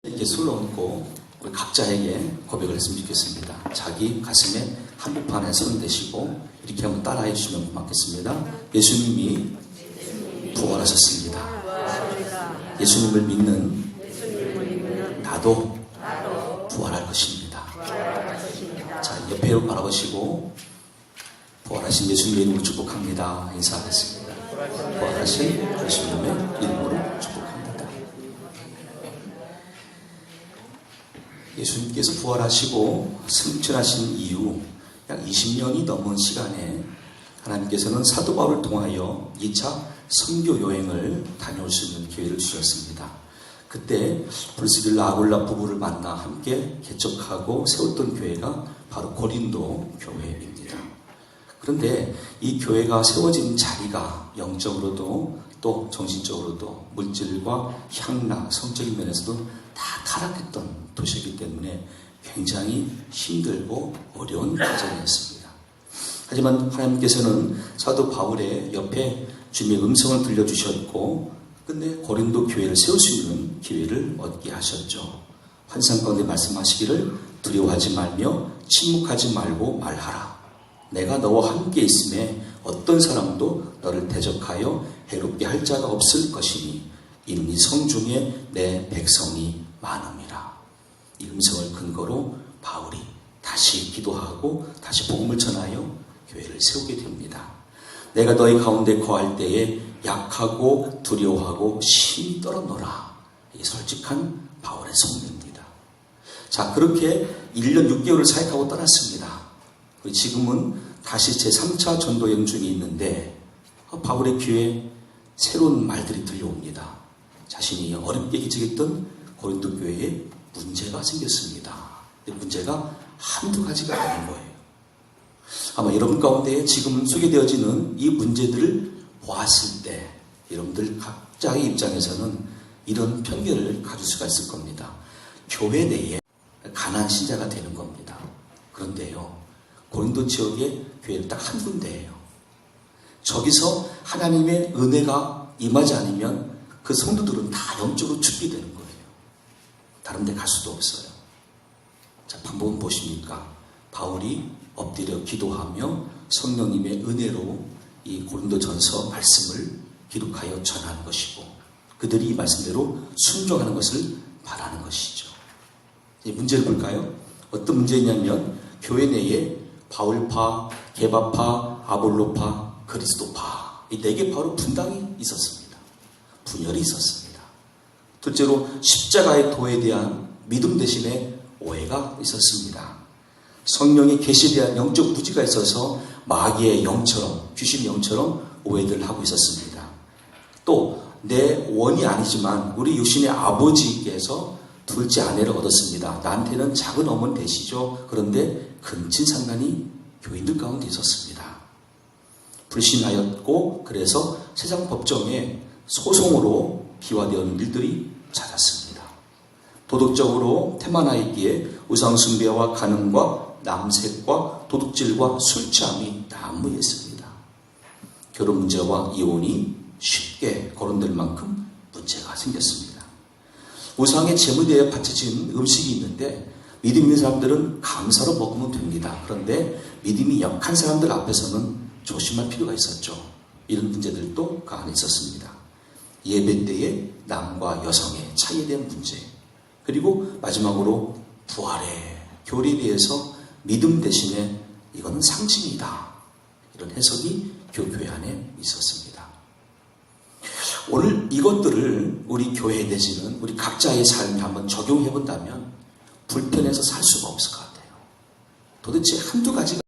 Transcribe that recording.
이렇게 술을 얹고 우리 각자에게 고백을 했으면 좋겠습니다. 자기 가슴에 한복판에 손 대시고 이렇게 한번 따라해 주시면 고맙겠습니다. 예수님이 부활하셨습니다. 예수님을 믿는 나도 부활할 것입니다. 자, 옆에 바라보시고 부활하신 예수님의 이름으로 축복합니다. 인사하겠습니다. 부활하신 예수님의 이름으로 축복합니다. 예수님께서 부활하시고 승천하신 이후 약 20년이 넘은 시간에 하나님께서는 사도 바울을 통하여 2차 선교 여행을 다녀올 수 있는 기회를 주셨습니다. 그때 브리스길라 아굴라 부부를 만나 함께 개척하고 세웠던 교회가 바로 고린도 교회입니다. 그런데 이 교회가 세워진 자리가 영적으로도 또 정신적으로도 물질과 향락, 성적인 면에서도 다 타락했던 도시이기 때문에 굉장히 힘들고 어려운 과정이었습니다. 하지만 하나님께서는 사도 바울의 옆에 주님의 음성을 들려주셨고 끝내 고린도 교회를 세울 수 있는 기회를 얻게 하셨죠. 환상 가운데 말씀하시기를 두려워하지 말며 침묵하지 말고 말하라. 내가 너와 함께 있음에 어떤 사람도 너를 대적하여 해롭게 할 자가 없을 것이니 이는 이 성중에 내 백성이 많음이라. 이 음성을 근거로 바울이 다시 기도하고 다시 복음을 전하여 교회를 세우게 됩니다. 내가 너희 가운데 거할 때에 약하고 두려워하고 심히 떨어노라. 이게 솔직한 바울의 성례입니다. 자, 그렇게 1년 6개월을 사역하고 떠났습니다. 지금은 다시 제3차 전도여행 중에 있는데 바울의 귀에 새로운 말들이 들려옵니다. 자신이 어렵게 기적했던 고린도 교회에 문제가 생겼습니다. 문제가 한두 가지가 아닌 거예요. 아마 여러분 가운데 지금 소개되어지는 이 문제들을 보았을 때 여러분들 각자의 입장에서는 이런 편견을 가질 수가 있을 겁니다. 교회 내에 가난한 신자가 되는 겁니다. 그런데요, 고린도 지역의 교회는 딱 한 군데예요. 저기서 하나님의 은혜가 임하지 않으면 그 성도들은 다 영적으로 죽게 되는 거예요. 다른 데 갈 수도 없어요. 자, 방법은 무엇입니까? 바울이 엎드려 기도하며 성령님의 은혜로 이 고린도전서 말씀을 기록하여 전하는 것이고 그들이 이 말씀대로 순종하는 것을 바라는 것이죠. 이 문제를 볼까요? 어떤 문제냐면 교회 내에 바울파, 게바파, 아볼로파, 그리스도파 이 4개 파로 분당이 있었습니다. 분열이 있었습니다. 둘째로 십자가의 도에 대한 믿음 대신에 오해가 있었습니다. 성령의 계시에 대한 영적 무지가 있어서 마귀의 영처럼 귀신의 영처럼 오해들을 하고 있었습니다. 또 내 원이 아니지만 우리 유신의 아버지께서 둘째 아내를 얻었습니다. 나한테는 작은 어머니 되시죠. 그런데 근친상간이 교인들 가운데 있었습니다. 불신하였고 그래서 세상 법정에 소송으로 비화되는 일들이 잦았습니다. 도덕적으로 태만하 있기에 우상숭배와 간음과 남색과 도둑질과 술 취함이 난무했습니다. 결혼 문제와 이혼이 쉽게 거론될 만큼 문제가 생겼습니다. 우상의 제물에 바쳐진 음식이 있는데 믿음 있는 사람들은 감사로 먹으면 됩니다. 그런데 믿음이 약한 사람들 앞에서는 조심할 필요가 있었죠. 이런 문제들도 그 안에 있었습니다. 예배 때의 남과 여성의 차이에 대한 문제, 그리고 마지막으로 부활의 교리에 대해서 믿음 대신에 이거는 상징이다. 이런 해석이 교회 안에 있었습니다. 오늘 이것들을 우리 교회 내지는 우리 각자의 삶에 한번 적용해 본다면 불편해서 살 수가 없을 것 같아요. 도대체 한두 가지가